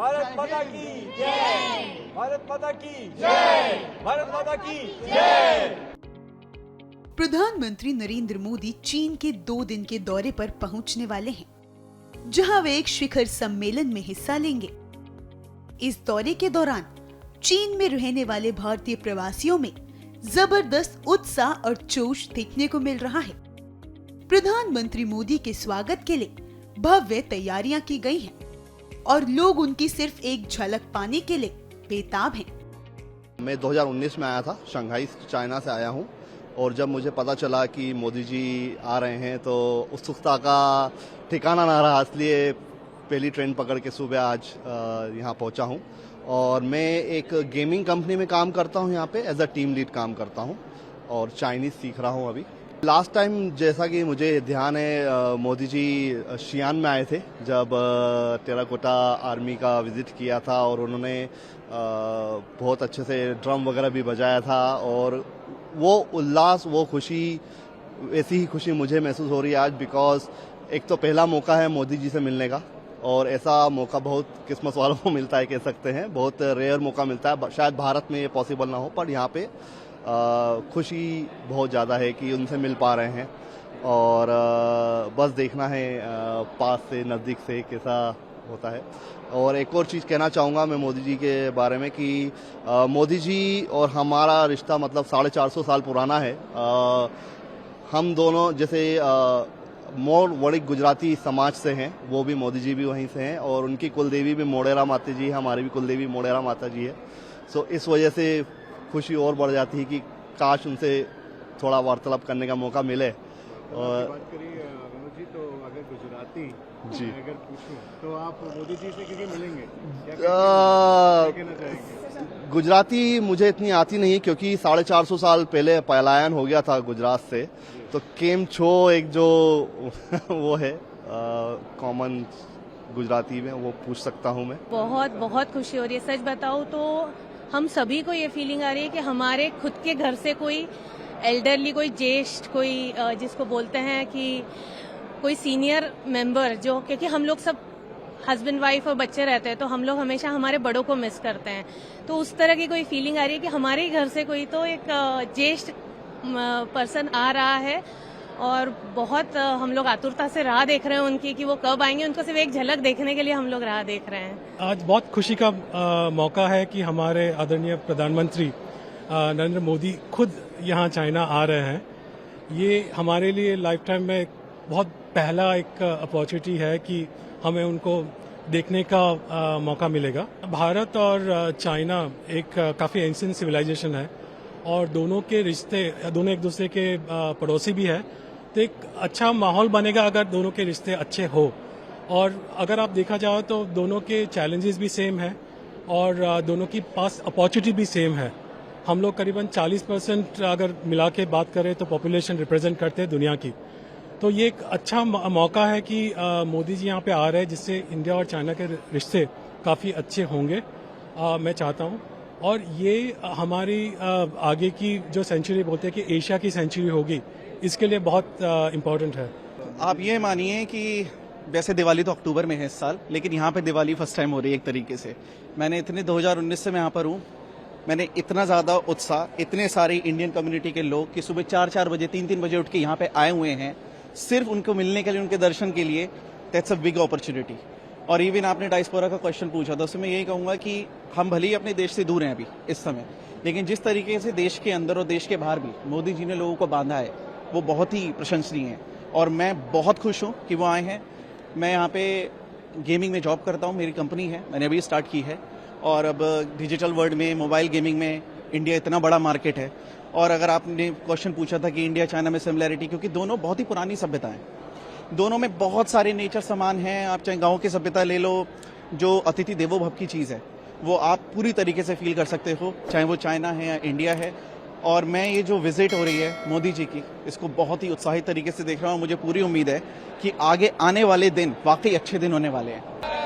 भारत माता की जय, भारत माता की जय, भारत माता की जय। प्रधानमंत्री नरेंद्र मोदी चीन के 2 दिन के दौरे पर पहुंचने वाले हैं, जहां वे एक शिखर सम्मेलन में हिस्सा लेंगे। इस दौरे के दौरान चीन में रहने वाले भारतीय प्रवासियों में जबरदस्त उत्साह और जोश देखने को मिल रहा है। प्रधानमंत्री मोदी के स्वागत के लिए भव्य तैयारियां की गई हैं और लोग उनकी सिर्फ एक झलक पाने के लिए बेताब हैं। मैं 2019 में आया था, शंघाई चाइना से आया हूं, और जब मुझे पता चला कि मोदी जी आ रहे हैं तो उत्सुकता का ठिकाना ना रहा, इसलिए पहली ट्रेन पकड़ के सुबह आज यहाँ पहुँचा हूँ। और मैं एक गेमिंग कंपनी में काम करता हूँ, यहाँ पे एज अ टीम लीड काम करता हूँ और चाइनीज़ सीख रहा हूँ अभी। लास्ट टाइम जैसा कि मुझे ध्यान है, मोदी जी शियान में आए थे जब टेराकोटा आर्मी का विजिट किया था, और उन्होंने बहुत अच्छे से ड्रम वगैरह भी बजाया था, और वो उल्लास, वो खुशी, ऐसी ही खुशी मुझे महसूस हो रही है आज। बिकॉज एक तो पहला मौका है मोदी जी से मिलने का, और ऐसा मौका बहुत किस्मत वालों को मिलता है, कह सकते हैं बहुत रेयर मौका मिलता है। शायद भारत में ये पॉसिबल ना हो, पर यहाँ पे खुशी बहुत ज़्यादा है कि उनसे मिल पा रहे हैं, और बस देखना है पास से नज़दीक से कैसा होता है। और एक और चीज़ कहना चाहूँगा मैं मोदी जी के बारे में कि मोदी जी और हमारा रिश्ता मतलब 450 साल पुराना है। हम दोनों जैसे मोर वड़िक गुजराती समाज से हैं, वो भी मोदी जी भी वहीं से हैं, और उनकी कुलदेवी भी मोडेरा माता जी है, हमारी भी कुलदेवी मोडेरा माता जी है। सो इस वजह से खुशी और बढ़ जाती है कि काश उनसे थोड़ा वार्तालाप करने का मौका मिले। और बात करिए मनोज जी, तो अगर गुजराती जी अगर पूछूं तो आप मोदी जी से किसी मिलेंगे, क्या कहना चाहेंगे? गुजराती मुझे इतनी आती नहीं, क्योंकि 450 साल पहले पलायन हो गया था गुजरात से, तो केम छो एक जो वो है कॉमन गुजराती में, वो पूछ सकता हूँ मैं। बहुत बहुत खुशी हो रही है। सच बताऊं तो हम सभी को ये फीलिंग आ रही है कि हमारे खुद के घर से कोई एल्डरली, कोई ज्येष्ठ, कोई जिसको बोलते हैं कि कोई सीनियर मेंबर, जो क्योंकि हम लोग सब हस्बैंड वाइफ और बच्चे रहते हैं, तो हम लोग हमेशा हमारे बड़ों को मिस करते हैं। तो उस तरह की कोई फीलिंग आ रही है कि हमारे ही घर से कोई तो एक ज्येष्ठ पर्सन आ रहा है, और बहुत हम लोग आतुरता से राह देख रहे हैं उनकी कि वो कब आएंगे। उनको सिर्फ एक झलक देखने के लिए हम लोग राह देख रहे हैं। आज बहुत खुशी का मौका है कि हमारे आदरणीय प्रधानमंत्री नरेंद्र मोदी खुद यहाँ चाइना आ रहे हैं। ये हमारे लिए लाइफ टाइम में बहुत पहला एक अपॉर्चुनिटी है कि हमें उनको देखने का मौका मिलेगा। भारत और चाइना एक काफ़ी एंशिएंट सिविलाइजेशन है, और दोनों के रिश्ते, दोनों एक दूसरे के पड़ोसी भी है, तो एक अच्छा माहौल बनेगा अगर दोनों के रिश्ते अच्छे हो। और अगर आप देखा जाए तो दोनों के चैलेंजेस भी सेम है, और दोनों की पास अपॉर्चुनिटी भी सेम है। हम लोग करीबन 40% अगर मिला के बात करें तो पॉपुलेशन रिप्रेजेंट करते हैं दुनिया की। तो ये एक अच्छा मौका है कि मोदी जी यहाँ पे आ रहे हैं, जिससे इंडिया और चाइना के रिश्ते काफ़ी अच्छे होंगे, मैं चाहता हूँ। और ये हमारी आगे की जो सेंचुरी बोलते हैं कि एशिया की सेंचुरी होगी, इसके लिए बहुत इम्पोर्टेंट है। आप ये मानिए कि वैसे दिवाली तो अक्टूबर में है इस साल, लेकिन यहाँ पे दिवाली फर्स्ट टाइम हो रही है एक तरीके से। मैंने इतने 2019 से मैं यहाँ पर हूँ, मैंने इतना ज़्यादा उत्साह, इतने सारे इंडियन कम्युनिटी के लोग कि सुबह 4-4 बजे 3-3 बजे उठ के यहाँ पे आए हुए हैं सिर्फ उनको मिलने के लिए, उनके दर्शन के लिए। That's a big opportunity. और इवन आपने डायस्पोरा का क्वेश्चन पूछा था, उसमें मैं यही कहूँगा कि हम भले ही अपने देश से दूर हैं अभी इस समय, लेकिन जिस तरीके से देश के अंदर और देश के बाहर भी मोदी जी ने लोगों को बांधा है, वो बहुत ही प्रशंसनीय है। और मैं बहुत खुश हूँ कि वो आए हैं। मैं यहाँ पे गेमिंग में जॉब करता हूँ, मेरी कंपनी है, मैंने अभी स्टार्ट की है। और अब डिजिटल वर्ल्ड में, मोबाइल गेमिंग में इंडिया इतना बड़ा मार्केट है। और अगर आपने क्वेश्चन पूछा था कि इंडिया चाइना में सिमिलैरिटी, क्योंकि दोनों बहुत ही पुरानी सभ्यता हैं, दोनों में बहुत सारे नेचर समान हैं। आप चाहे गाँव की सभ्यता ले लो, जो अतिथि देवो भव की चीज़ है, वो आप पूरी तरीके से फील कर सकते हो, चाहे वो चाइना है या इंडिया है। और मैं ये जो विजिट हो रही है मोदी जी की, इसको बहुत ही उत्साहित तरीके से देख रहा हूँ। मुझे पूरी उम्मीद है कि आगे आने वाले दिन वाकई अच्छे दिन होने वाले हैं।